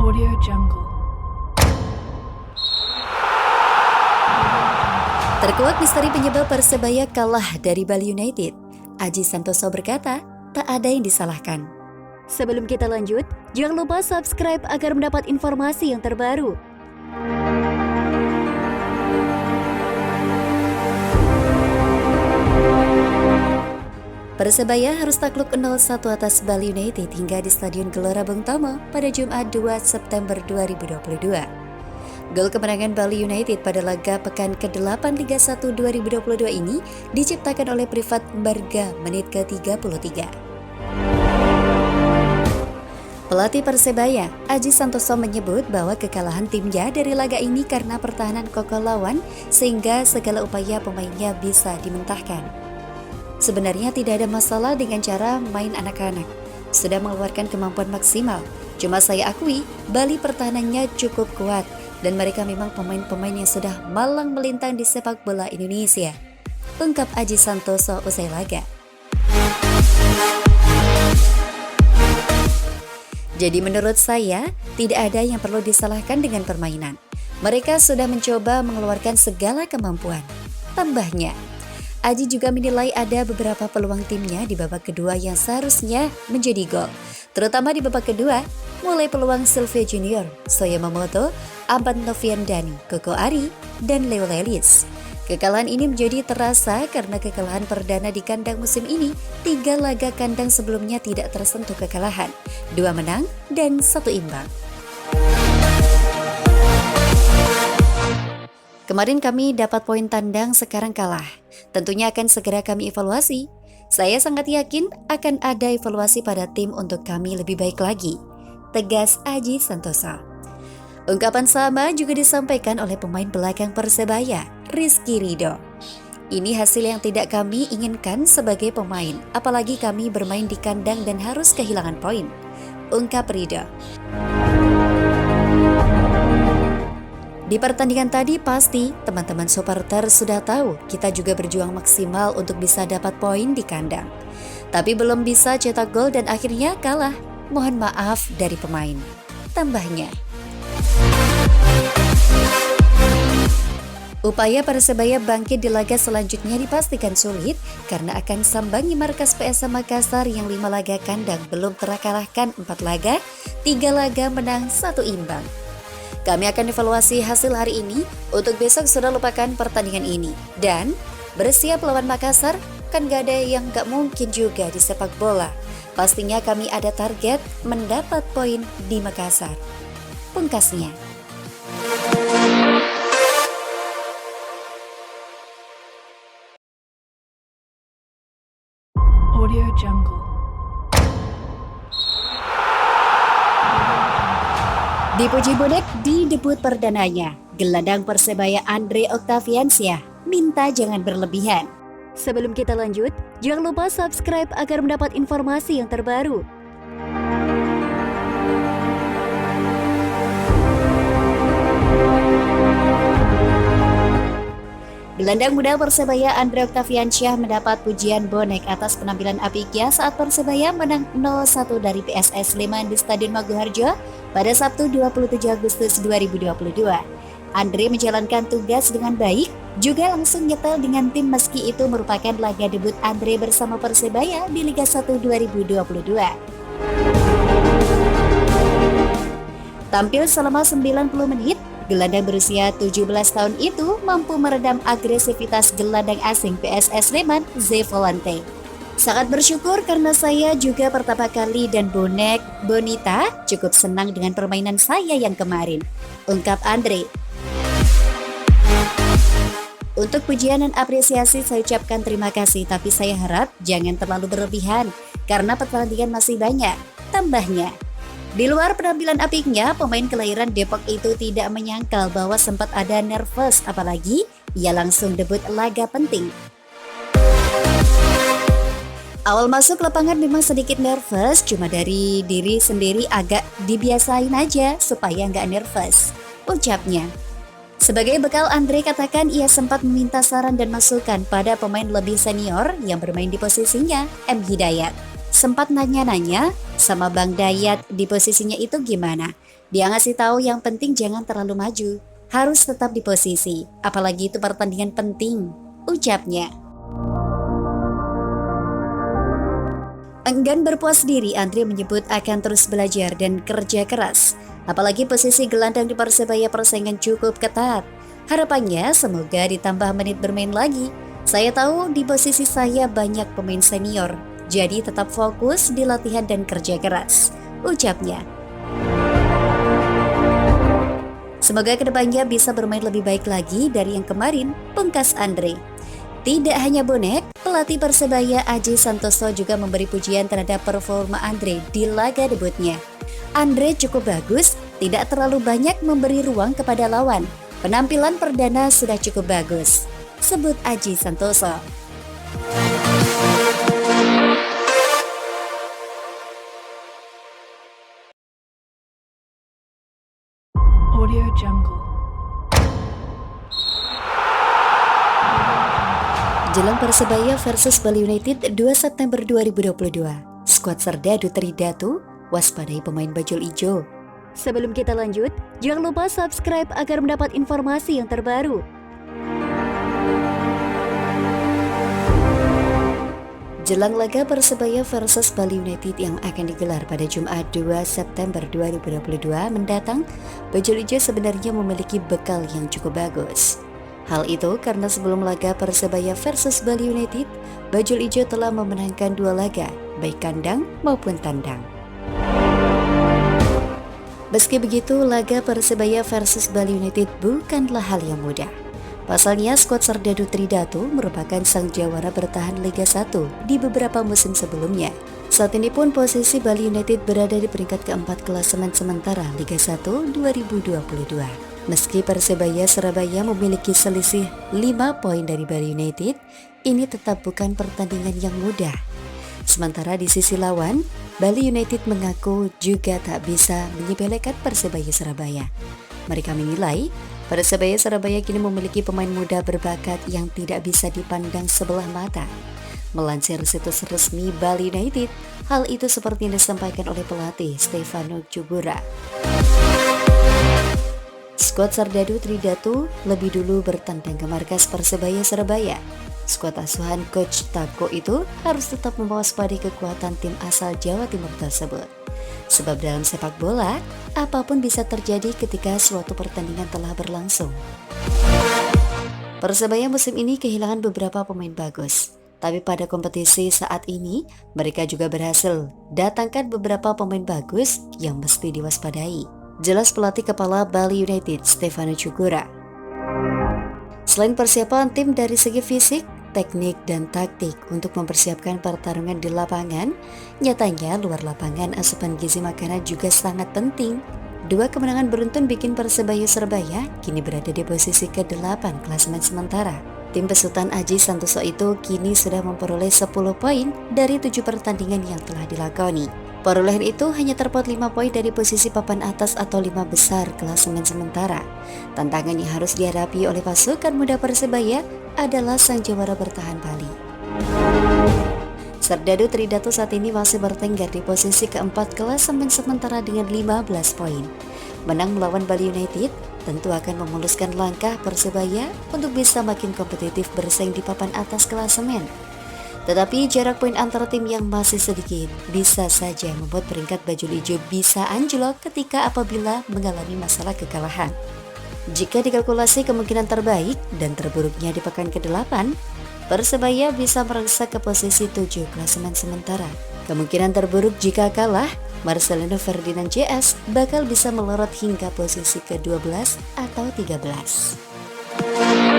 Audio Jungle. Terkuak misteri penyebab Persebaya kalah dari Bali United. Aji Santoso berkata, tak ada yang disalahkan. Sebelum kita lanjut, jangan lupa subscribe agar mendapat informasi yang terbaru. Persebaya harus takluk 0-1 atas Bali United hingga di Stadion Gelora Bung Tomo pada Jumat 2 September 2022. Gol kemenangan Bali United pada laga pekan ke-8 Liga 1 2022 ini diciptakan oleh Privat Mbarga menit ke-33. Pelatih Persebaya, Aji Santoso menyebut bahwa kekalahan timnya dari laga ini karena pertahanan kokoh lawan sehingga segala upaya pemainnya bisa dimentahkan. Sebenarnya tidak ada masalah dengan cara main anak-anak. Sudah mengeluarkan kemampuan maksimal. Cuma saya akui, Bali pertahanannya cukup kuat dan mereka memang pemain-pemain yang sudah malang melintang di sepak bola Indonesia. Ungkap Aji Santoso usai laga. Jadi menurut saya, tidak ada yang perlu disalahkan dengan permainan. Mereka sudah mencoba mengeluarkan segala kemampuan. Tambahnya, Aji juga menilai ada beberapa peluang timnya di babak kedua yang seharusnya menjadi gol. Terutama di babak kedua, mulai peluang Sylvia Junior, Soya Mamoto, Ampan Noviandani, Koko Ari, dan Leo Lelis. Kekalahan ini menjadi terasa karena kekalahan perdana di kandang musim ini. 3 laga kandang sebelumnya tidak tersentuh kekalahan, 2 menang dan 1 imbang. Kemarin kami dapat poin tandang, sekarang kalah. Tentunya akan segera kami evaluasi. Saya sangat yakin akan ada evaluasi pada tim untuk kami lebih baik lagi. Tegas Aji Santoso. Ungkapan sama juga disampaikan oleh pemain belakang Persebaya, Rizky Ridho. Ini hasil yang tidak kami inginkan sebagai pemain, apalagi kami bermain di kandang dan harus kehilangan poin. Ungkap Ridho. Di pertandingan tadi pasti teman-teman supporter sudah tahu kita juga berjuang maksimal untuk bisa dapat poin di kandang. Tapi belum bisa cetak gol dan akhirnya kalah. Mohon maaf dari pemain. Tambahnya. Upaya Persebaya bangkit di laga selanjutnya dipastikan sulit karena akan sambangi markas PSM Makassar yang 5 laga kandang belum terkalahkan 4 laga, 3 laga menang, 1 imbang. Kami akan evaluasi hasil hari ini, untuk besok sudah lupakan pertandingan ini. Dan bersiap lawan Makassar, kan gak ada yang gak mungkin juga di sepak bola. Pastinya kami ada target mendapat poin di Makassar. Pungkasnya. Audio Jungle. Dipuji bonek di debut perdananya, gelandang Persebaya Andre Octaviansyah minta jangan berlebihan. Sebelum kita lanjut, jangan lupa subscribe agar mendapat informasi yang terbaru. Gelandang muda Persebaya Andre Octaviansyah mendapat pujian bonek atas penampilan apiknya saat Persebaya menang 0-1 dari PSS Sleman di Stadion Maguharjo pada Sabtu 27 Agustus 2022. Andre menjalankan tugas dengan baik, juga langsung nyetel dengan tim meski itu merupakan laga debut Andre bersama Persebaya di Liga 1 2022. Tampil selama 90 menit, gelandang berusia 17 tahun itu mampu meredam agresivitas gelandang asing PSS Sleman, Zé Volante. Sangat bersyukur karena saya juga pertama kali dan bonek Bonita cukup senang dengan permainan saya yang kemarin. Ungkap Andre. Untuk pujian dan apresiasi saya ucapkan terima kasih, tapi saya harap jangan terlalu berlebihan karena pertandingan masih banyak. Tambahnya. Di luar penampilan apiknya, pemain kelahiran Depok itu tidak menyangkal bahwa sempat ada nervous, apalagi ia langsung debut laga penting. Awal masuk lapangan memang sedikit nervous, cuma dari diri sendiri agak dibiasain aja supaya nggak nervous, ucapnya. Sebagai bekal, Andre katakan ia sempat meminta saran dan masukan pada pemain lebih senior yang bermain di posisinya, M. Hidayat. sempat nanya-nanya sama Bang Dayat di posisinya itu gimana. Dia ngasih tahu yang penting jangan terlalu maju, harus tetap di posisi, apalagi itu pertandingan penting, ucapnya. Enggan berpuas diri, Andre menyebut akan terus belajar dan kerja keras. Apalagi posisi gelandang di Persebaya persaingan cukup ketat. Harapannya semoga ditambah menit bermain lagi. Saya tahu di posisi saya banyak pemain senior, jadi tetap fokus di latihan dan kerja keras, ucapnya. Semoga kedepannya bisa bermain lebih baik lagi dari yang kemarin, pungkas Andre. Tidak hanya bonek, pelatih Persebaya Aji Santoso juga memberi pujian terhadap performa Andre di laga debutnya. Andre cukup bagus, tidak terlalu banyak memberi ruang kepada lawan. Penampilan perdana sudah cukup bagus, sebut Aji Santoso. Audio Jungle. Jelang Persebaya versus Bali United 2 September 2022, skuad Serdadu Tridatu waspadai pemain bajul ijo. Sebelum kita lanjut, jangan lupa subscribe agar mendapat informasi yang terbaru. Jelang laga Persebaya versus Bali United yang akan digelar pada Jumat 2 September 2022 mendatang, bajul ijo sebenarnya memiliki bekal yang cukup bagus. Hal itu karena sebelum laga Persebaya versus Bali United, bajul ijo telah memenangkan 2 laga, baik kandang maupun tandang. Meski begitu, laga Persebaya versus Bali United bukanlah hal yang mudah. Pasalnya, skuad Serdadu Tridatu merupakan sang jawara bertahan Liga 1 di beberapa musim sebelumnya. Saat ini pun posisi Bali United berada di peringkat keempat klasemen sementara Liga 1 2022. Meski Persebaya Surabaya memiliki selisih 5 poin dari Bali United, ini tetap bukan pertandingan yang mudah. Sementara di sisi lawan, Bali United mengaku juga tak bisa menyepelekan Persebaya Surabaya. Mereka menilai Persebaya Surabaya kini memiliki pemain muda berbakat yang tidak bisa dipandang sebelah mata. Melansir situs resmi Bali United, hal itu seperti yang disampaikan oleh pelatih Stefano Cugura. Skuad Serdadu Tridatu lebih dulu bertandang ke markas Persebaya Surabaya. Skuad asuhan Coach Tako itu harus tetap mewaspadai kekuatan tim asal Jawa Timur tersebut. Sebab dalam sepak bola, apapun bisa terjadi ketika suatu pertandingan telah berlangsung. Persebaya musim ini kehilangan beberapa pemain bagus. Tapi pada kompetisi saat ini, mereka juga berhasil datangkan beberapa pemain bagus yang mesti diwaspadai. Jelas pelatih kepala Bali United, Stefano Cugura. Selain persiapan tim dari segi fisik, teknik, dan taktik untuk mempersiapkan pertarungan di lapangan, nyatanya luar lapangan asupan gizi makanan juga sangat penting. 2 kemenangan beruntun bikin Persebaya Surabaya kini berada di posisi ke-8 klasemen sementara. Tim besutan Aji Santoso itu kini sudah memperoleh 10 poin dari 7 pertandingan yang telah dilakoni. Perolehan itu hanya terpaut 5 poin dari posisi papan atas atau 5 besar klasemen sementara. Tantangan yang harus dihadapi oleh pasukan muda Persebaya adalah sang jawara bertahan Bali. Serdadu Tridatu saat ini masih bertengger di posisi keempat klasemen sementara dengan 15 poin. Menang melawan Bali United tentu akan memuluskan langkah Persebaya untuk bisa makin kompetitif bersaing di papan atas klasemen. Tetapi jarak poin antara tim yang masih sedikit bisa saja membuat peringkat bajul ijo bisa anjlok ketika apabila mengalami masalah kekalahan. Jika dikalkulasi kemungkinan terbaik dan terburuknya di pekan ke-8, Persebaya bisa merangsak ke posisi 7 klasemen sementara. Kemungkinan terburuk jika kalah, Marcelino Ferdinand JS bakal bisa melorot hingga posisi ke-12 atau 13.